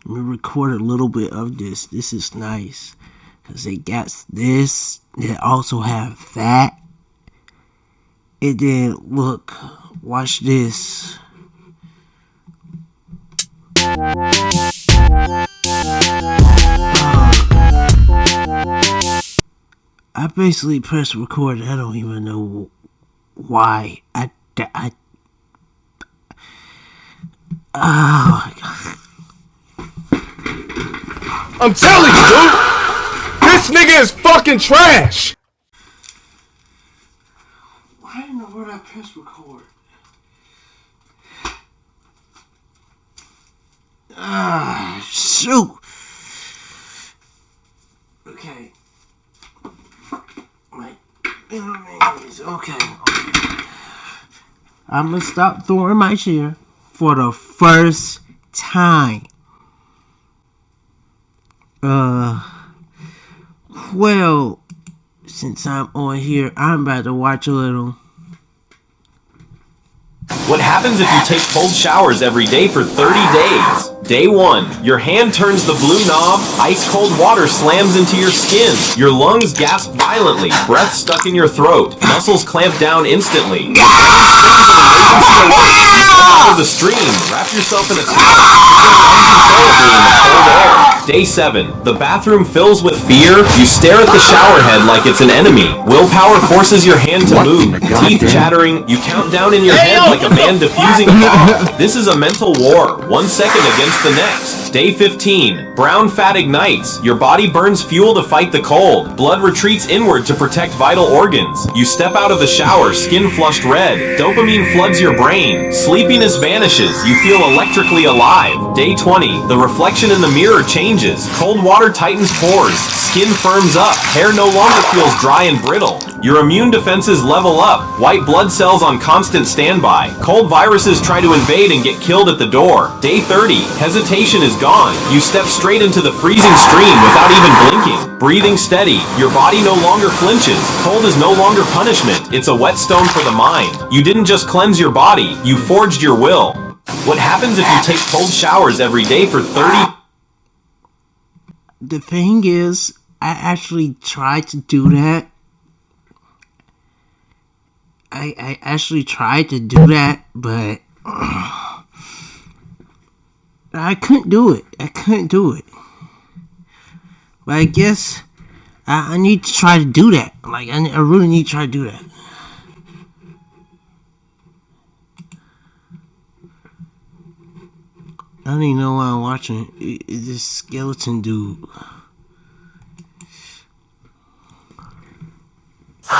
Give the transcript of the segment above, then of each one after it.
Let me record a little bit of this. This is nice. Because they got this. They also have that. And then, look. Watch this. I basically pressed record. I don't even know why. Oh my god. I'm telling you, dude! This nigga is fucking trash! Why in the world I press record? Shoot! Okay. Okay. I'm gonna stop throwing my chair for the first time. Well, since I'm on here, I'm about to watch a little. What happens if you take cold showers every day for 30 days? Day 1. Your hand turns the blue knob, ice-cold water slams into your skin. Your lungs gasp violently, breath stuck in your throat, muscles clamp down instantly. Out of the stream, wrap yourself in a towel in the cold air. Day 7. The bathroom fills with fear. You stare at the shower head like it's an enemy. Willpower forces your hand to move. Teeth chattering. You count down in your head like a man defusing a bomb. This is a mental war. 1 second against the next. Day 15. Brown fat ignites. Your body burns fuel to fight the cold. Blood retreats inward to protect vital organs. You step out of the shower, skin flushed red. Dopamine floods your brain. Sleepiness vanishes. You feel electrically alive. Day 20. The reflection in the mirror changes. Cold water tightens pores. Skin firms up. Hair no longer feels dry and brittle. Your immune defenses level up. White blood cells on constant standby. Cold viruses try to invade and get killed at the door. Day 30. Hesitation is gone. You step straight into the freezing stream without even blinking. Breathing steady. Your body no longer flinches. Cold is no longer punishment. It's a whetstone for the mind. You didn't just cleanse your body. You forged your will. What happens if you take cold showers every day for 30? The thing is, I actually tried to do that. I actually tried to do that, but I couldn't do it. But I guess I need to try to do that. Like, I really need to try to do that. I don't even know what I'm watching. It's this skeleton dude.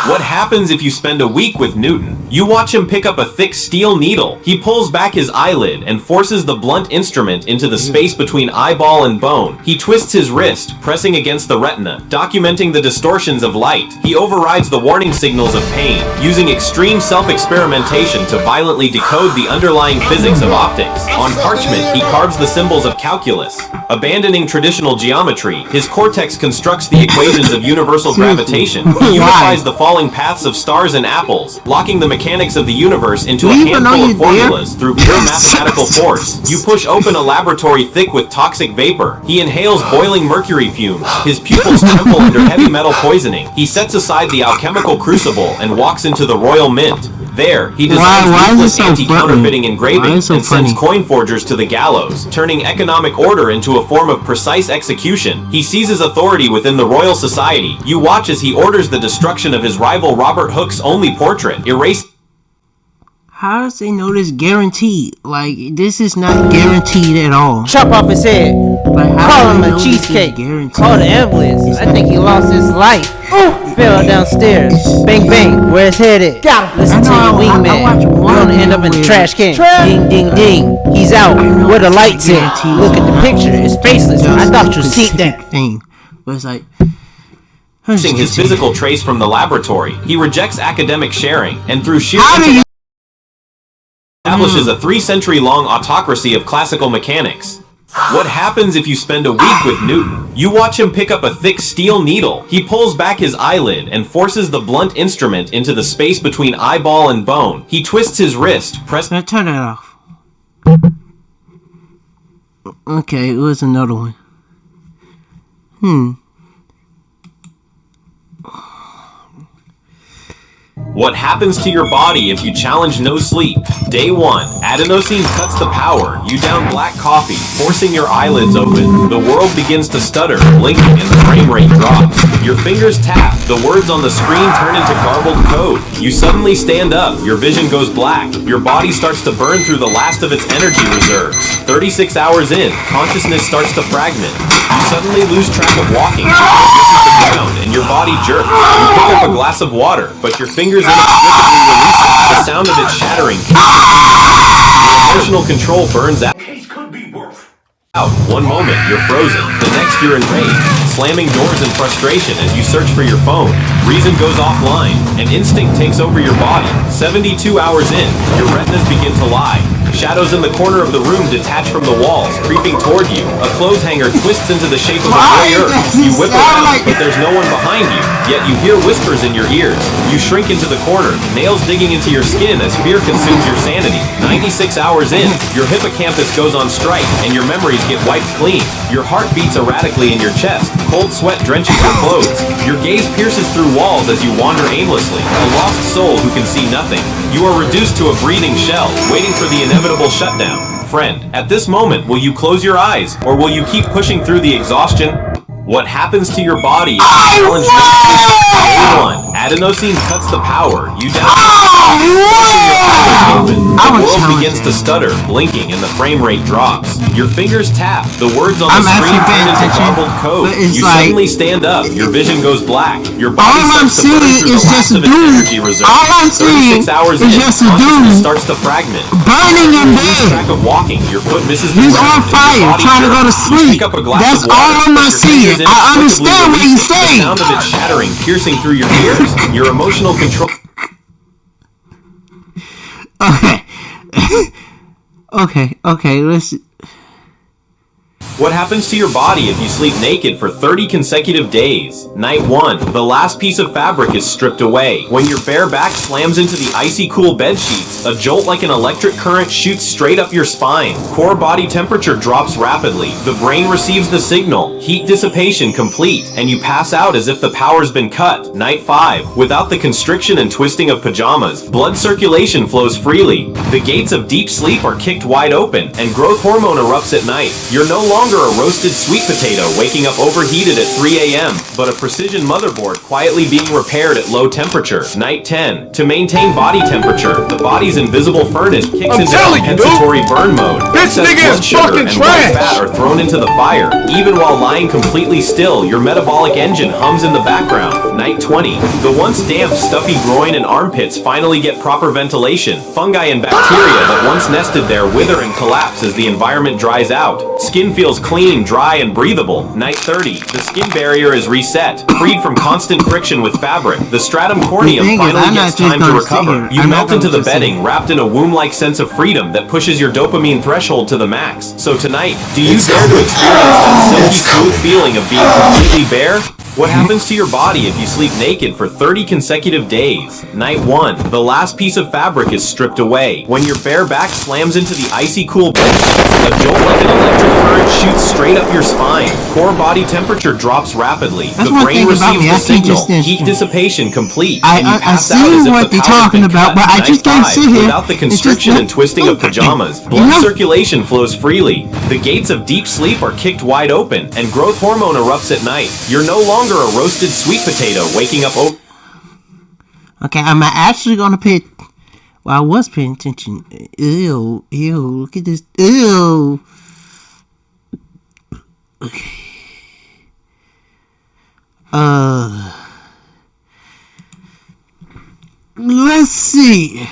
What happens if you spend a week with Newton? You watch him pick up a thick steel needle. He pulls back his eyelid and forces the blunt instrument into the space between eyeball and bone. He twists his wrist, pressing against the retina, documenting the distortions of light. He overrides the warning signals of pain, using extreme self-experimentation to violently decode the underlying physics of optics. On parchment, he carves the symbols of calculus. Abandoning traditional geometry, his cortex constructs the equations of universal gravitation. He unifies the falling paths of stars and apples, locking the mechanics of the universe into a handful of formulas through pure mathematical force. You push open a laboratory thick with toxic vapor. He inhales boiling mercury fumes. His pupils tremble under heavy metal poisoning. He sets aside the alchemical crucible and walks into the Royal Mint. There, he designs ruthless anti-counterfeiting engravings and sends coin forgers to the gallows, turning economic order into a form of precise execution. He seizes authority within the Royal Society. You watch as he orders the destruction of his rival Robert Hooke's only portrait, erased. How does they know this guaranteed? Like, this is not guaranteed at all. Chop off his head. Like, Call him a cheesecake. Call the ambulance. I think he lost his life. Fell downstairs. Bang bang. Where his head at? Listen to your wingman. You're gonna end up in the trash can. Ding ding ding. He's out. Where the lights at? Look at the picture. It's faceless. I thought you'd see that thing. But it's like, his physical trace from the laboratory. He rejects academic sharing, and through sheer establishes a 3-century-long autocracy of classical mechanics. What happens if you spend a week with Newton? You watch him pick up a thick steel needle. He pulls back his eyelid and forces the blunt instrument into the space between eyeball and bone. He twists his wrist, turn that off. Okay, it was another one. What happens to your body if you challenge no sleep? Day 1. Adenosine cuts the power. You down black coffee, forcing your eyelids open. The world begins to stutter, blinking, and the frame rate drops. Your fingers tap. The words on the screen turn into garbled code. You suddenly stand up. Your vision goes black. Your body starts to burn through the last of its energy reserves. 36 hours in, consciousness starts to fragment. You suddenly lose track of walking. The ground and your body jerks. You pick up a glass of water, but your fingers inexplicably release it. The sound of it shattering. Your emotional control burns out. One moment, you're frozen. The next, you're enraged, slamming doors in frustration as you search for your phone. Reason goes offline, and instinct takes over your body. 72 hours in, your retinas begin to lie. Shadows in the corner of the room detach from the walls, creeping toward you. A clothes hanger twists into the shape of a voyeur. You whip around, but there's no one behind you. Yet you hear whispers in your ears. You shrink into the corner, nails digging into your skin as fear consumes your sanity. 96 hours in, your hippocampus goes on strike, and your memories get wiped clean. Your heart beats erratically in your chest. Cold sweat drenches your clothes. Your gaze pierces through walls as you wander aimlessly, a lost soul who can see nothing. You are reduced to a breathing shell, waiting for the inevitable shutdown. Friend, at this moment, will you close your eyes, or will you keep pushing through the exhaustion? What happens to your body if you challenge Day 1. Adenosine cuts the power. You down. The world begins to stutter, blinking, and the frame rate drops. Your fingers tap. The words on the screen turn into garbled code. You suddenly stand up. Your vision goes black. Your body starts to burn through the last of its energy reserve. 36 hours in, consciousness starts to fragment. Burning in bed. Lose track of walking. Your foot misses the He's ground, on and your fire, body trying to go to jerks. sleep. You pick up a glass That's of water, all I'm but your seeing. fingers I inexplicably understand what release he's saying. The sound of it shattering, piercing through your ears. Your emotional control. Okay, let's. What happens to your body if you sleep naked for 30 consecutive days? Night 1. The last piece of fabric is stripped away. When your bare back slams into the icy cool bed sheets, a jolt like an electric current shoots straight up your spine. Core body temperature drops rapidly. The brain receives the signal. Heat dissipation complete, and you pass out as if the power's been cut. Night 5. Without the constriction and twisting of pajamas, blood circulation flows freely. The gates of deep sleep are kicked wide open, and growth hormone erupts at night. You're no longer a roasted sweet potato waking up overheated at 3 a.m., but a precision motherboard quietly being repaired at low temperature. Night 10. To maintain body temperature, the body's invisible furnace kicks into compensatory burn mode. This Excess nigga blood is sugar fucking and white trash. fat are thrown into the fire. Even while lying completely still, your metabolic engine hums in the background. Night 20. The once damp, stuffy groin and armpits finally get proper ventilation. Fungi and bacteria that once nested there wither and collapse as the environment dries out. Skin feels clean, dry, and breathable. Night 30. The skin barrier is reset. Freed from constant friction with fabric, the stratum corneum finally gets time to recover. You melt into the bedding, wrapped in a womb-like sense of freedom that pushes your dopamine threshold to the max. So tonight, do you dare to experience that silky smooth feeling of being completely bare? What happens to your body if you sleep naked for 30 consecutive days? Night 1. The last piece of fabric is stripped away. When your bare back slams into the icy cool bed sheets, a jolt like an electric current shoots straight up your spine. Core body temperature drops rapidly. The brain receives the signal. Heat dissipation complete. And you pass out as if the power's been cut. Night 5. Without the constriction and twisting of pajamas, blood circulation flows freely. The gates of deep sleep are kicked wide open, and growth hormone erupts at night. You're no longer a roasted sweet potato waking up over. Okay, I'm actually gonna pay. Well, I was paying attention. Ew, look at this. Ew. Okay. Let's see.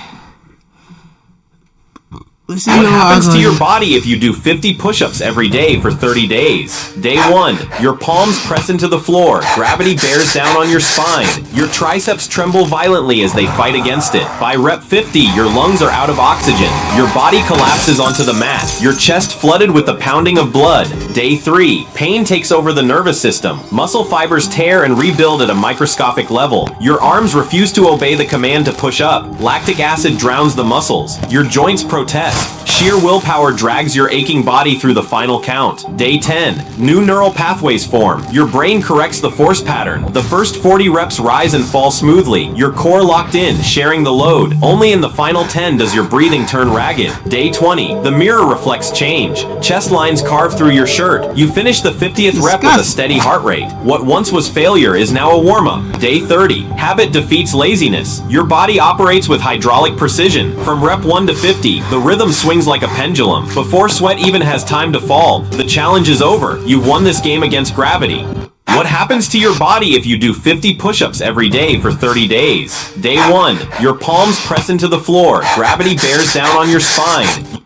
What happens to your body if you do 50 push-ups every day for 30 days? Day 1. Your palms press into the floor. Gravity bears down on your spine. Your triceps tremble violently as they fight against it. By rep 50, your lungs are out of oxygen. Your body collapses onto the mat. Your chest flooded with the pounding of blood. Day 3. Pain takes over the nervous system. Muscle fibers tear and rebuild at a microscopic level. Your arms refuse to obey the command to push up. Lactic acid drowns the muscles. Your joints protest. Sheer willpower drags your aching body through the final count. Day 10. New neural pathways form. Your brain corrects the force pattern. The first 40 reps rise and fall smoothly. Your core locked in, sharing the load. Only in the final 10 does your breathing turn ragged. Day 20. The mirror reflects change. Chest lines carve through your shirt. You finish the 50th rep with a steady heart rate. What once was failure is now a warm-up. Day 30. Habit defeats laziness. Your body operates with hydraulic precision. From rep 1 to 50, the rhythm swings like a pendulum. Before sweat even has time to fall, the challenge is over. You've won this game against gravity. What happens to your body if you do 50 push-ups every day for 30 days? Day 1. Your palms press into the floor. Gravity bears down on your spine.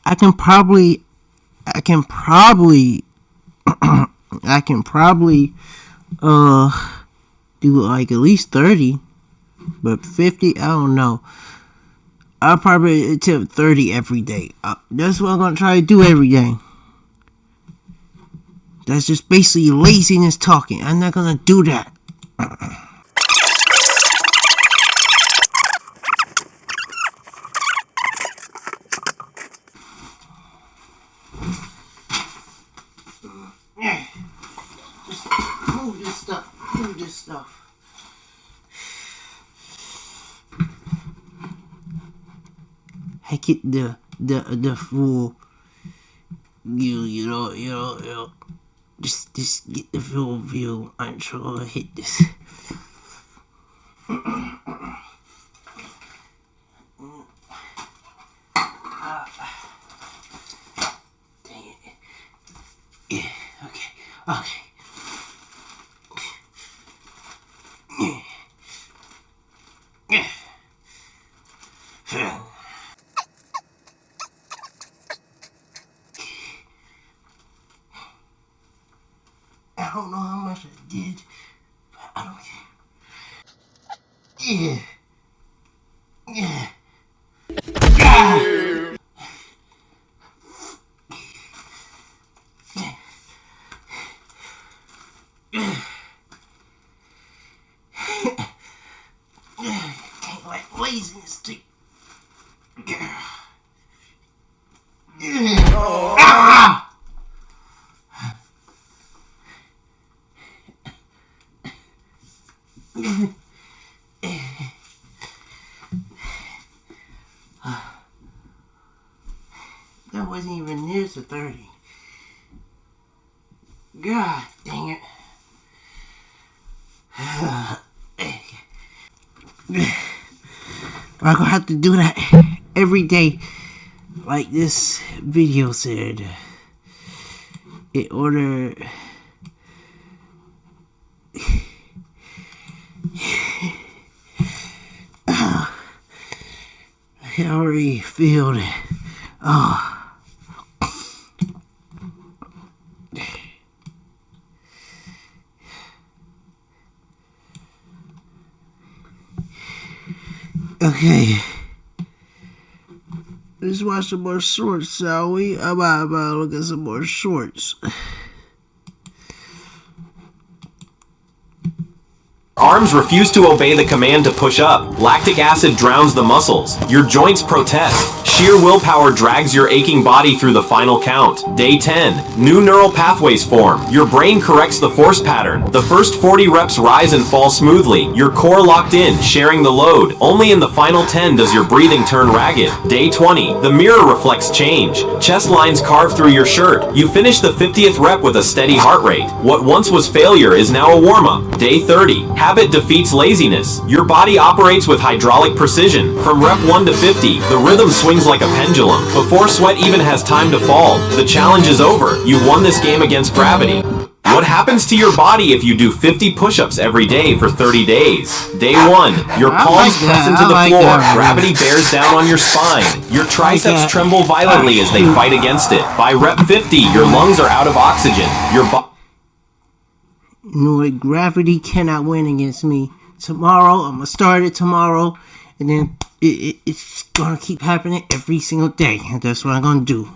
I can probably do like at least 30, but 50, I don't know. I'll probably attempt 30 every day. That's what I'm gonna try to do every day. That's just basically laziness talking. I'm not gonna do that. Just move this stuff. Move this stuff. I get the full. You know. Just get the full view. I'm sure I'll hit this. Dang it. Yeah, okay. I don't know how much I did, but I don't care. Yeah. Can't let laziness take. That wasn't even near to 30. God dang it. I'm gonna have to do that every day, like this video said, in order I can already feel it. Oh. Okay. Let's watch some more shorts, shall we? I'm about to look at some more shorts. Arms refuse to obey the command to push up. Lactic acid drowns the muscles. Your joints protest. Sheer willpower drags your aching body through the final count. Day 10. New neural pathways form. Your brain corrects the force pattern. The first 40 reps rise and fall smoothly. Your core locked in, sharing the load. Only in the final 10 does your breathing turn ragged. Day 20. The mirror reflects change. Chest lines carve through your shirt. You finish the 50th rep with a steady heart rate. What once was failure is now a warm-up. Day 30. Habit defeats laziness. Your body operates with hydraulic precision. From rep 1 to 50, the rhythm swings like a pendulum. Before sweat even has time to fall, the challenge is over. You've won this game against gravity. What happens to your body if you do 50 push-ups every day for 30 days? Day 1. Your palms press into the floor. Gravity bears down on your spine. Your triceps tremble violently as they fight against it. By rep 50, your lungs are out of oxygen. You know what? Gravity cannot win against me. Tomorrow, I'm gonna start it tomorrow, and then it's gonna keep happening every single day. And that's what I'm gonna do.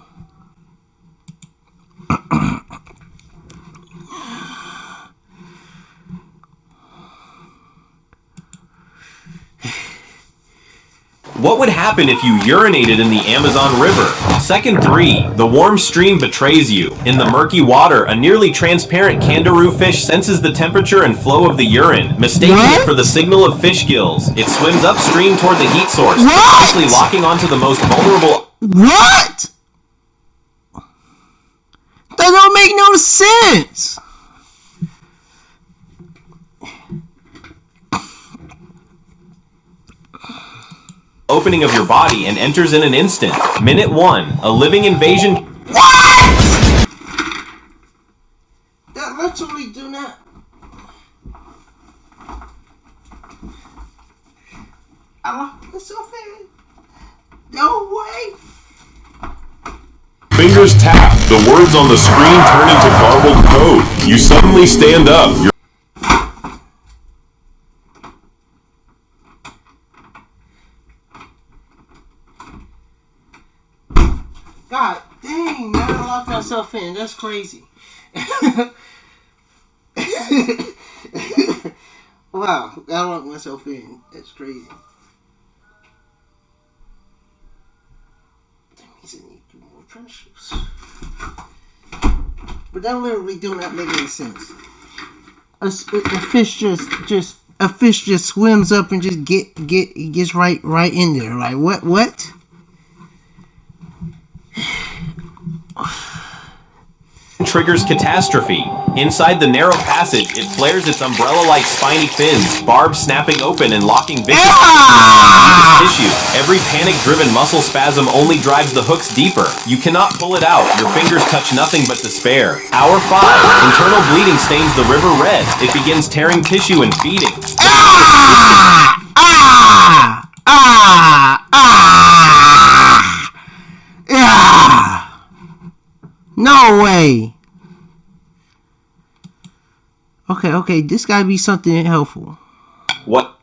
What would happen if you urinated in the Amazon River? Second 3. The warm stream betrays you. In the murky water, a nearly transparent kangaroo fish senses the temperature and flow of the urine, mistaking it for the signal of fish gills. It swims upstream toward the heat source, quickly locking onto the most vulnerable... What? That don't make no sense. opening of your body and enters in an instant. Minute 1. A living invasion... What? That literally do not... That's so fair. No way. Fingers tap. The words on the screen turn into garbled code. You suddenly stand up. God dang, man, I locked myself in. That's crazy. Wow, I locked myself in. That's crazy. That means I need to do more pressures. But that literally do not make any sense. A fish a fish just swims up and just gets right in there. Like what? Triggers catastrophe. Inside the narrow passage, it flares its umbrella-like spiny fins, barbs snapping open and locking vicious tissue. Every panic-driven muscle spasm only drives the hooks deeper. You cannot pull it out. Your fingers touch nothing but despair. Hour 5. Internal bleeding stains the river red. It begins tearing tissue and feeding. No way. Okay, this gotta be something helpful. What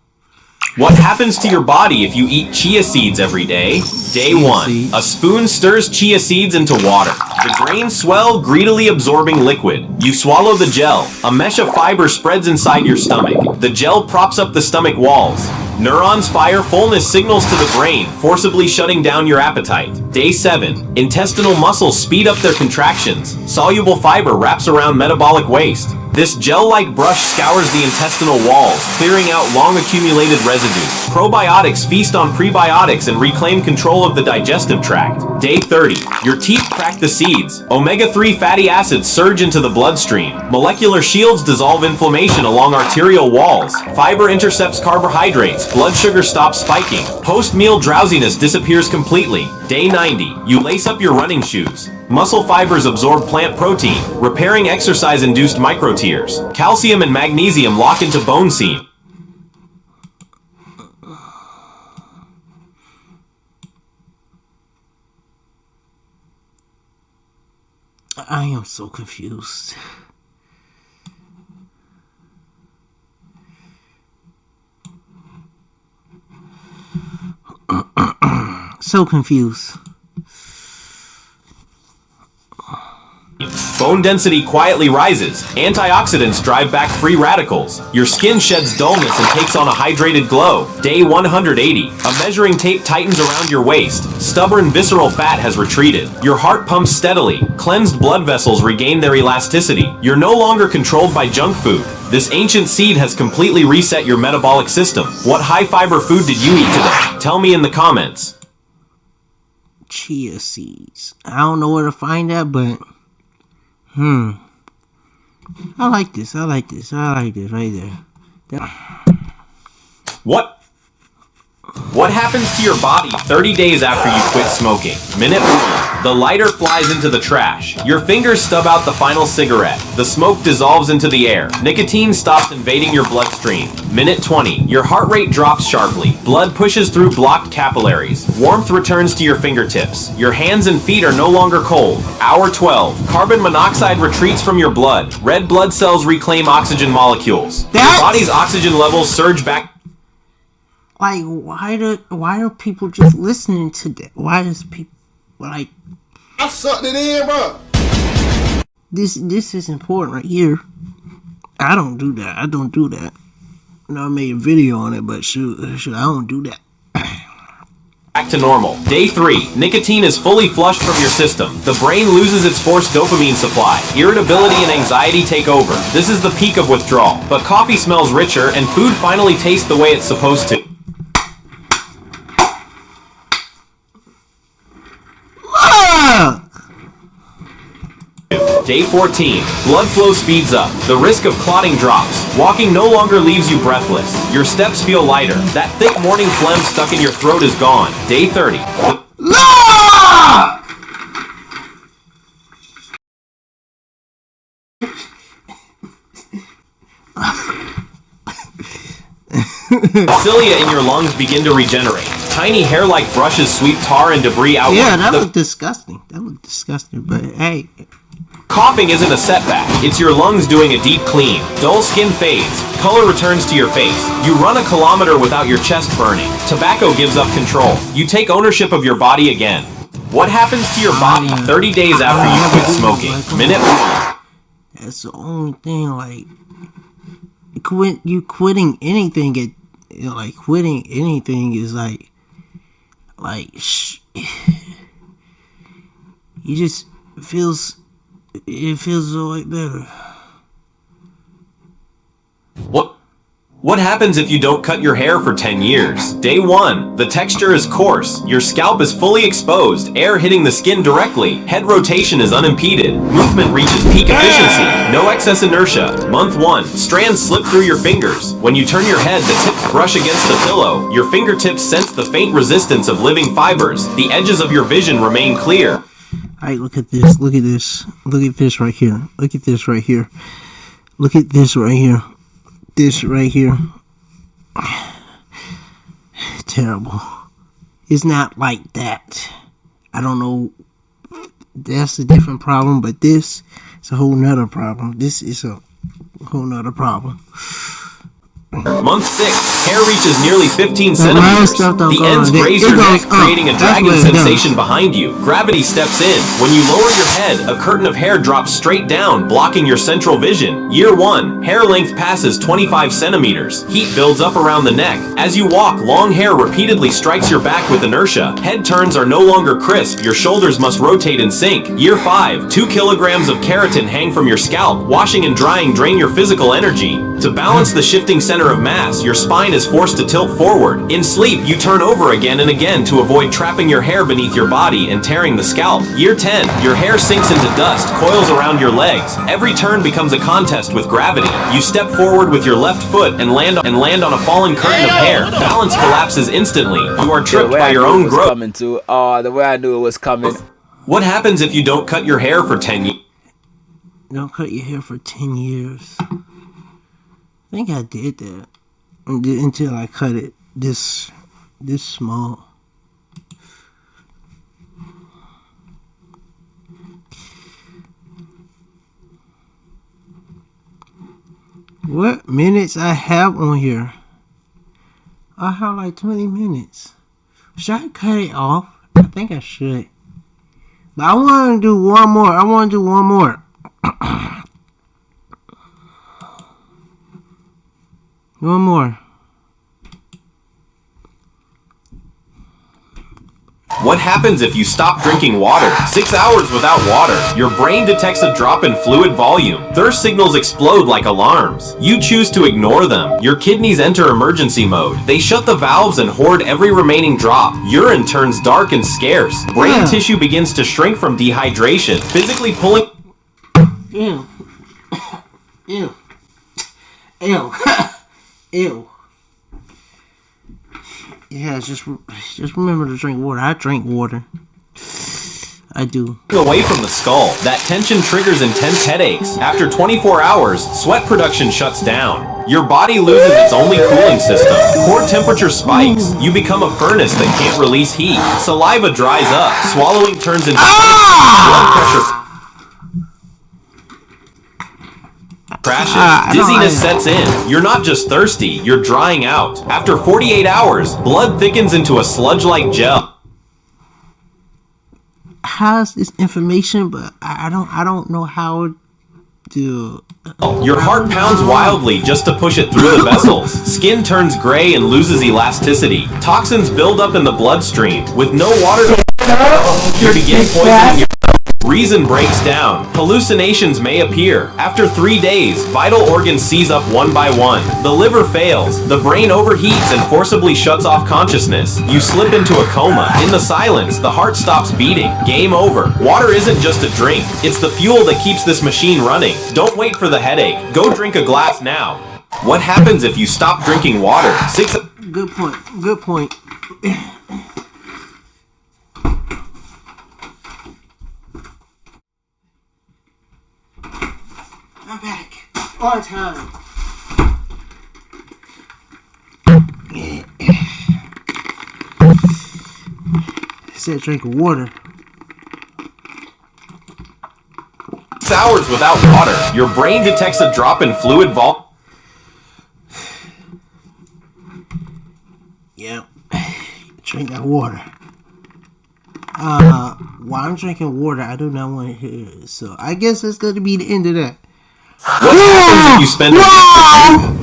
happens to your body if you eat chia seeds every day? Day 1. A spoon stirs chia seeds into water. The grains swell, greedily absorbing liquid. You swallow the gel. A mesh of fiber spreads inside your stomach. The gel props up the stomach walls. Neurons fire fullness signals to the brain, forcibly shutting down your appetite. Day 7. Intestinal muscles speed up their contractions. Soluble fiber wraps around metabolic waste. This gel-like brush scours the intestinal walls, clearing out long-accumulated residue. Probiotics feast on prebiotics and reclaim control of the digestive tract. Day 30. Your teeth crack the seeds. Omega-3 fatty acids surge into the bloodstream. Molecular shields dissolve inflammation along arterial walls. Fiber intercepts carbohydrates. Blood sugar stops spiking. Post-meal drowsiness disappears completely. Day 90. You lace up your running shoes. Muscle fibers absorb plant protein, repairing exercise-induced microtears. Calcium and magnesium lock into bone seam. I am so confused. So confused. Bone density quietly rises. Antioxidants drive back free radicals. Your skin sheds dullness and takes on a hydrated glow. Day 180. A measuring tape tightens around your waist. Stubborn visceral fat has retreated. Your heart pumps steadily. Cleansed blood vessels regain their elasticity. You're no longer controlled by junk food. This ancient seed has completely reset your metabolic system. What high-fiber food did you eat today? Tell me in the comments. Chia seeds. I don't know where to find that, but... I like this right there. What happens to your body 30 days after you quit smoking? Minute 1. The lighter flies into the trash. Your fingers stub out the final cigarette. The smoke dissolves into the air. Nicotine stops invading your bloodstream. Minute 20. Your heart rate drops sharply. Blood pushes through blocked capillaries. Warmth returns to your fingertips. Your hands and feet are no longer cold. Hour 12. Carbon monoxide retreats from your blood. Red blood cells reclaim oxygen molecules. Your body's oxygen levels surge back. Like, why are people just listening to that? Why does people like? I sucked it in, bro. This is important right here. I don't do that. No, I made a video on it, but shoot, I don't do that. back to normal. Day 3. Nicotine is fully flushed from your system. The brain loses its forced dopamine supply. Irritability and anxiety take over. This is the peak of withdrawal. But coffee smells richer and food finally tastes the way it's supposed to. Day 14. Blood flow speeds up. The risk of clotting drops. Walking no longer leaves you breathless. Your steps feel lighter. That thick morning phlegm stuck in your throat is gone. Day 30. Cilia in your lungs begin to regenerate. Tiny hair-like brushes sweep tar and debris outward. Yeah, that looked disgusting. That looked disgusting, but hey. Coughing isn't a setback. It's your lungs doing a deep clean. Dull skin fades. Color returns to your face. You run a kilometer without your chest burning. Tobacco gives up control. You take ownership of your body again. What happens to your body 30 days after you quit smoking? Minute 1. That's the only thing, like, quitting anything, quitting anything is you just it feels a lot better. What happens if you don't cut your hair for 10 years? Day 1. The texture is coarse. Your scalp is fully exposed, air hitting the skin directly. Head rotation is unimpeded. Movement reaches peak efficiency. No excess inertia. Month 1. Strands slip through your fingers. When you turn your head, the tips brush against the pillow. Your fingertips sense the faint resistance of living fibers. The edges of your vision remain clear. Alright, look at this. Look at this. Look at this right here. Look at this right here. Look at this right here. This right here. Terrible. It's not like that. I don't know. That's a different problem, but this is a whole nother problem. This is a whole nother problem. Month 6. Hair reaches nearly 15 centimeters. The ends graze your neck, creating a dragging sensation behind you. Gravity steps in. When you lower your head, a curtain of hair drops straight down, blocking your central vision. Year 1. Hair length passes 25 centimeters. Heat builds up around the neck. As you walk, long hair repeatedly strikes your back with inertia. Head turns are no longer crisp. Your shoulders must rotate in sync. Year 5. 2 kilograms of keratin hang from your scalp. Washing and drying drain your physical energy. To balance the shifting center of mass, your spine is forced to tilt forward. In sleep, you turn over again and again to avoid trapping your hair beneath your body and tearing the scalp. Year 10. Your hair sinks into dust, coils around your legs. Every turn becomes a contest with gravity. You step forward with your left foot and land on a fallen curtain of hair. Balance collapses instantly. You are tripped by your own growth. The way I knew it was coming. What happens if you don't cut your hair for 10 years? Don't cut your hair for 10 years. I think I did that until I cut it this small. What minutes I have on here? I have like 20 minutes. Should I cut it off? I think I should. But I want to do one more. One more. What happens if you stop drinking water? 6 hours without water. Your brain detects a drop in fluid volume. Thirst signals explode like alarms. You choose to ignore them. Your kidneys enter emergency mode. They shut the valves and hoard every remaining drop. Urine turns dark and scarce. Brain tissue begins to shrink from dehydration, physically pulling... Ew. Ew. Ew. Ew. Yeah, just remember to drink water. I drink water. I do. Away from the skull. That tension triggers intense headaches. After 24 hours, sweat production shuts down. Your body loses its only cooling system. Core temperature spikes. You become a furnace that can't release heat. Saliva dries up. Swallowing turns into blood pressure crashes. Dizziness sets in. You're not just thirsty, you're drying out. After 48 hours, blood thickens into a sludge-like gel. How's this information? But I don't know how to Your heart pounds wildly just to push it through the vessels. Skin turns gray and loses elasticity. Toxins build up in the bloodstream. With no water you begin poisoning your reason breaks down. Hallucinations may appear. After 3 days, vital organs seize up one by one. The liver fails. The brain overheats and forcibly shuts off consciousness. You slip into a coma. In the silence, the heart stops beating. Game over. Water isn't just a drink. It's the fuel that keeps this machine running. Don't wait for the headache. Go drink a glass now. What happens if you stop drinking water? Good point. Good point. I'm back. On time. Said drink of water. 6 hours without water. Your brain detects a drop in fluid volume. Yep. Drink that water. While I'm drinking water, I do not want to hear it. So I guess that's going to be the end of that. What happens if you spend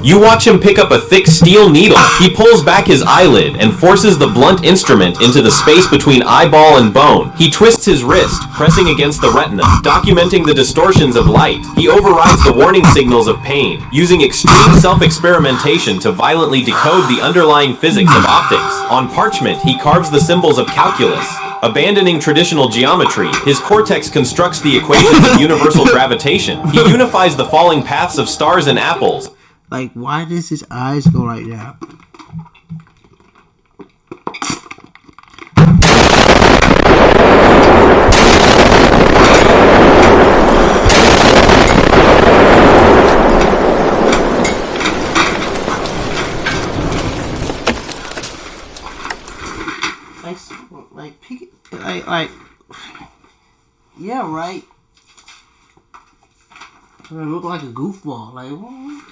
You watch him pick up a thick steel needle. He pulls back his eyelid and forces the blunt instrument into the space between eyeball and bone. He twists his wrist, pressing against the retina, documenting the distortions of light. He overrides the warning signals of pain, using extreme self-experimentation to violently decode the underlying physics of optics. On parchment, he carves the symbols of calculus. Abandoning traditional geometry, his cortex constructs the equations of universal gravitation. He unifies the falling paths of stars and apples. Like, why does his eyes go like that? Like, pick it, like, yeah, right. I look like a goofball, like, what?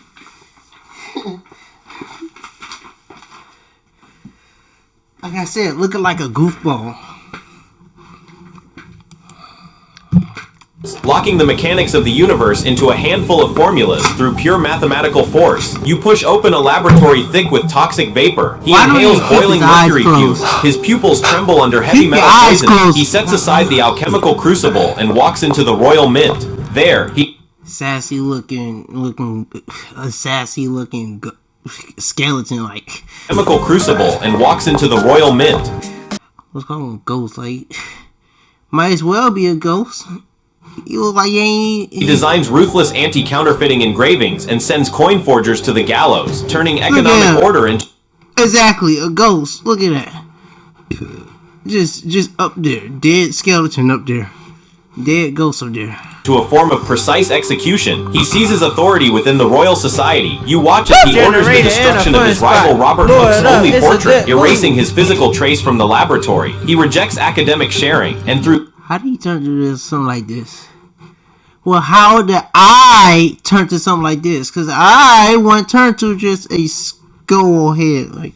Like I said, looking like a goofball. Locking the mechanics of the universe into a handful of formulas through pure mathematical force. You push open a laboratory thick with toxic vapor. He inhales boiling mercury fumes. His pupils tremble under heavy metal poisoning. He sets aside the alchemical crucible and walks into the Royal Mint. There, he... sassy looking skeleton, like... chemical crucible and walks into the Royal Mint. What's called a ghost, like... Might as well be a ghost. You look like you ain't... He designs ruthless anti-counterfeiting engravings and sends coin forgers to the gallows, turning economic order into... Exactly, a ghost. Look at that. Just up there. Dead skeleton up there. Dead ghost up there. To a form of precise execution. He seizes authority within the Royal Society. You watch as he orders the destruction of his rival Robert Hooke's only portrait, erasing his physical trace from the laboratory. He rejects academic sharing, and through... How do you turn to this, something like this? Well, how did I turn to something like this? Because I want to turn to just a skull head. Like,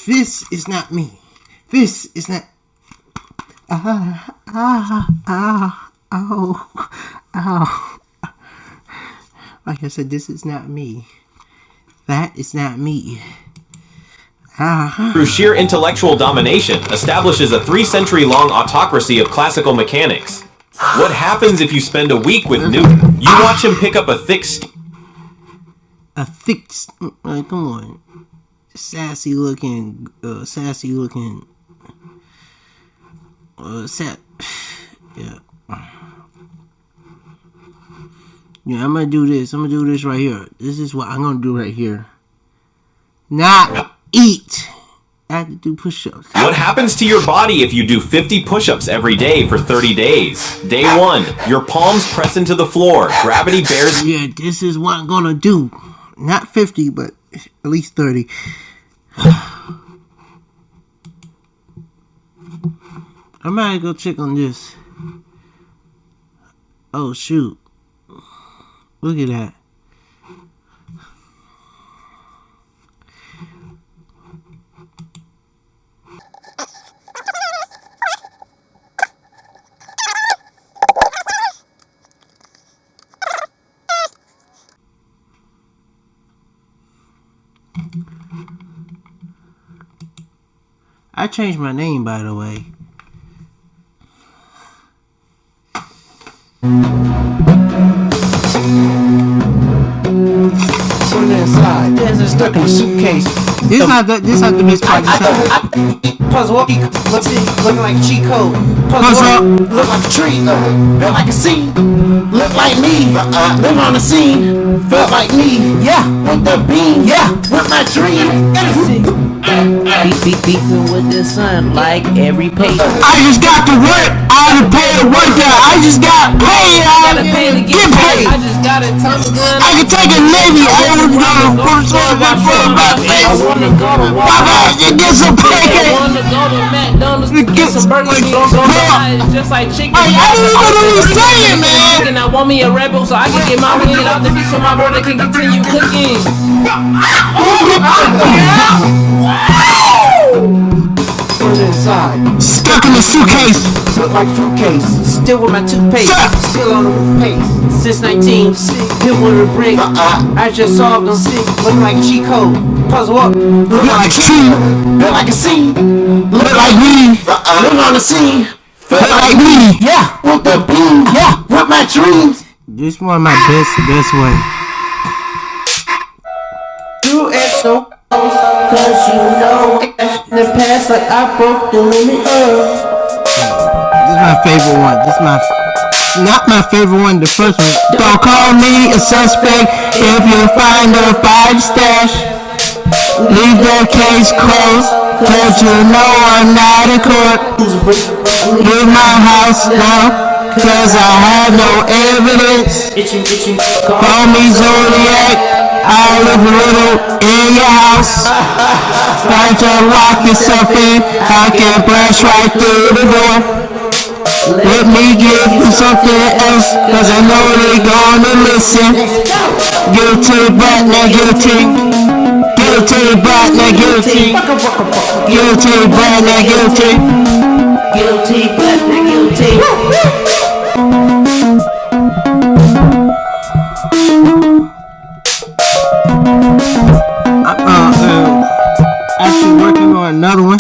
this is not me. This is not... Like I said, this is not me. That is not me. Through sheer intellectual domination, establishes a 3-century-long autocracy of classical mechanics. What happens if you spend a week with Newton? You watch him pick up a thick come on. Sassy looking, yeah. Yeah, I'm gonna do this. I'm gonna do this right here. This is what I'm gonna do right here. Not eat. I have to do push-ups. What happens to your body if you do 50 push-ups every day for 30 days? Day 1, your palms press into the floor. Gravity bears... Yeah, this is what I'm gonna do. Not 50, but at least 30. I might go check on this. Oh, shoot. Look at that. I changed my name, by the way. Put it inside. There's it stuck in a suitcase. This not the best part. Puzzle up, looking like a cheat code. Puzzle up, look like a tree, built like a scene. Look like me, live on the scene. Felt like me, yeah, with the beam, yeah, with my dream. Beefing with the sun like every page. I just got to work. I had to pay to work there. I just got paid. I get paid. I just got a Tommy gun. I can take a Navy. I was gonna put some of my face. I wanna go to Waffle House and get some I pancakes. wanna go to McDonald's to get some burgers. It's just like chicken. I don't know what he's saying, man. And I want me a Red Bull so I can get my weed out the beach so my brother can continue cooking. Put it inside. Stuck in the suitcase. Look like fruitcase. Still with my toothpaste. Still on the roof pace. Since 19, still with a brick. I just solved them. Looking like a cheat code. Puzzle up. Look like a tree. Built like a scene. Look like me. Live on the scene. Look like me. Yeah, with the beam. Yeah, with my dreams. This one of my best way. Do it so cause you know in the past like I broke the limit. This is my favorite one. This is not my favorite one. The first one. Don't call me a suspect if you find a body stash. Leave the case closed, cause you know I'm not in court. Leave my house now, cause I have no evidence. Call me Zodiac, I live a little in your house. Try to lock yourself in, I can blast right through the door. Let me give you something else, cause I know they gonna listen. Guilty but not guilty. Guilty but not guilty. Guilty but not guilty. Guilty but not guilty. Actually working on another one.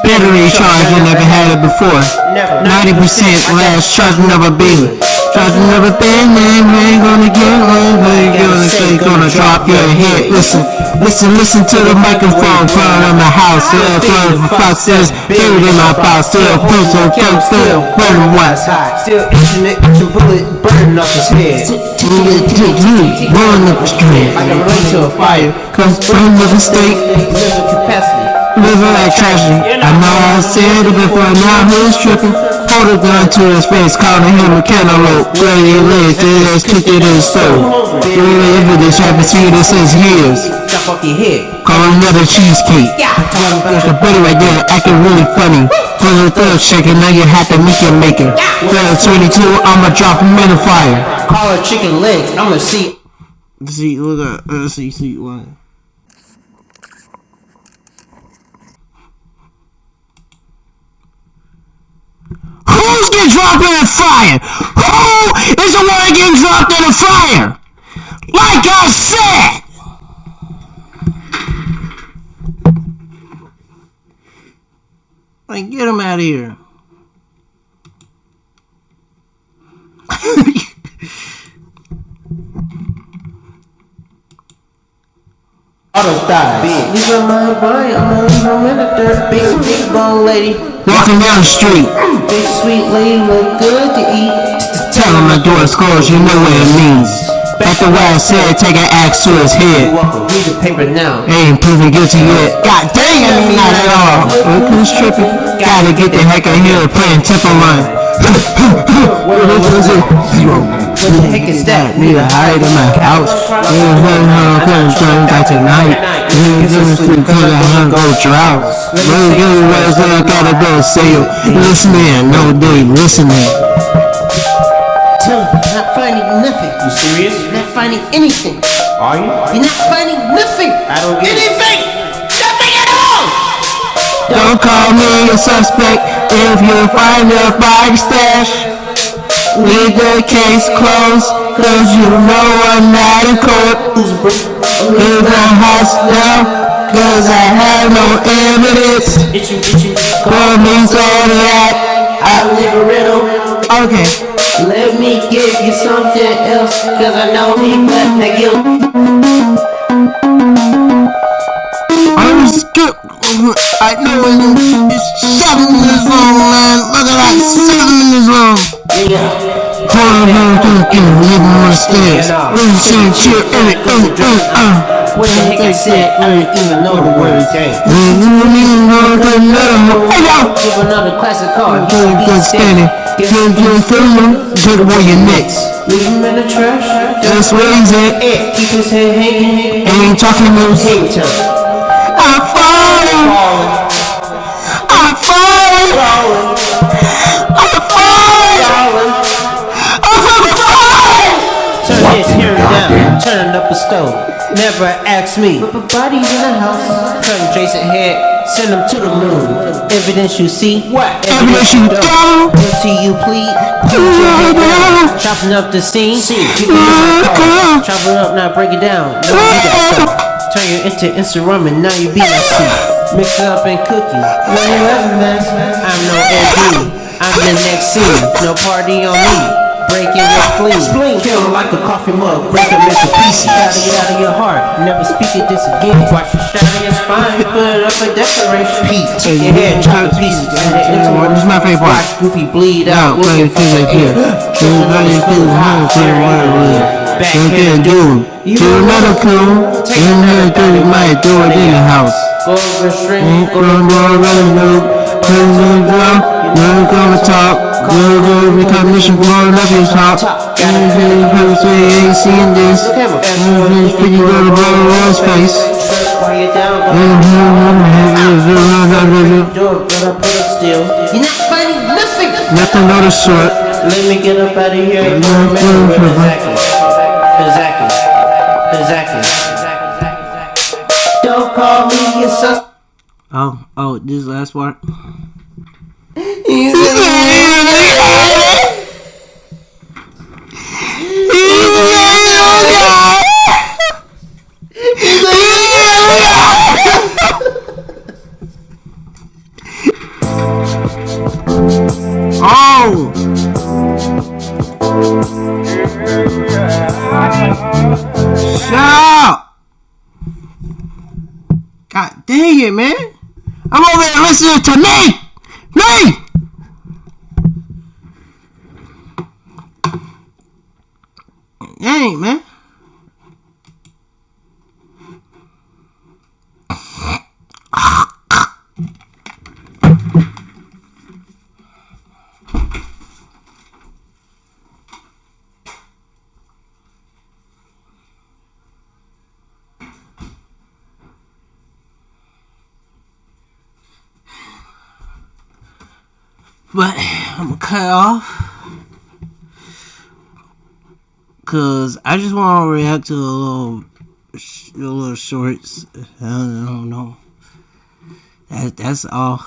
Battery charge, I never had it before. 90% last charge, never been. Charge never been, man, we ain't gonna get one. We gonna say, gonna drop your head. Listen to the microphone, front of my house. Still throwing for foxes, buried in my box. Still posting, still burning what's hot. Still itching the bullet, burning up his head. Rolling up the street. I can relate to a fire. Cause burn with a steak. Mental capacity. Living like tragedy. I know I said it before, now who's tripping? Hold a gun to his face, calling him a cantaloupe. Ready to live, his ass kicked it in his soul. Real evidence, haven't seen this since years. Chop off your head. Call another cheesecake. There's the buddy right there, acting really funny. For the third shaking, now you have to make it make it. 22, I'ma drop him in the fire. Call her chicken legs, I'ma see. See, look at, see one. Who's getting dropped in the fire? Who is the one getting dropped in the fire? Like I said! Like, get him out of here. Auto die. Big. Leave her mind blind, I'ma leave her in the dirt. Big bone lady. Walking down the street. Big sweet lady, look good to eat. Tell him my door is closed, you know what it means. Back to what I said, take an axe to his head. Read the paper now. Ain't proven guilty yet. God dang, I mean not at all. Look who's tripping. Gotta get the heck out of here playing Temple Run. What is it? Zero. What the heck is that? Need a hide in my couch. Couldn't turn back tonight. Didn't sleep cause I hung go drought. Really good words that I gotta go say you. Listening, no day listening. Tell me, not finding nothing. You serious? Not finding anything. Are you? You're not finding nothing. I don't get it. anything. Nothing at all. Don't call me a suspect if you find a body stash. Leave the case closed, cause you know I'm not in court. Leave the house now, cause I have no evidence. Call me Zodiac. I live a riddle. Okay. Let me give you something else, cause I know he left the guilt. I'm skip. I know it's 7 minutes long, man. Look at that, 7 minutes long. Hold on, living on the stairs. Really saying chill, What the heck I said? I didn't even know the word. Dang. Give another classic card. Good standing. Take away your necks. Leave him in the trash. That's where he's at. Keep his head hanging. Ain't talking no Hang time. I'm falling. I'm falling. I'm falling. Turn it, tear it down, turn up a stove. Never ask me. But body's in the house. Cutting Jason head, send him to the moon. Evidence you see, what? Evidence you don't. Guilty you plead. Chopping up the scene. Chopping up, now break it down. No, you got stuff. Turn you into instant ramen, now you BLC. Mix it up and cook you. When you ever mess, I'm no AD. I'm the next scene. No party on me. Breaking your spleen, kill him like a coffee mug, break him into pieces. Gotta get out of your heart, never speak it this again. Watch you shatter your spine, put it up for decoration. Pete, take your head, chop the pieces, turn it into one. This is my favorite part. Watch Goofy bleed out, looking for some air. Back here, do to another clue. take Another clue, you might do it in the house. go over string, Ain't gonna go around the cause of drum. Never gonna talk. Good recognition, blowing up your top. People say you ain't seeing this. Pretty girl to blow on his face. quiet down, door, but I put it still. You're not finding nothing. Nothing of the sort. Let me get up out of here. Exactly. Don't call me your sus. Oh, this is the last part. Oh! Shut up! God dang it, man! I'm over here listening to me! Me! Dang, man. But I'm gonna cut off because I just want to react to a little shorts. I don't know. That's all.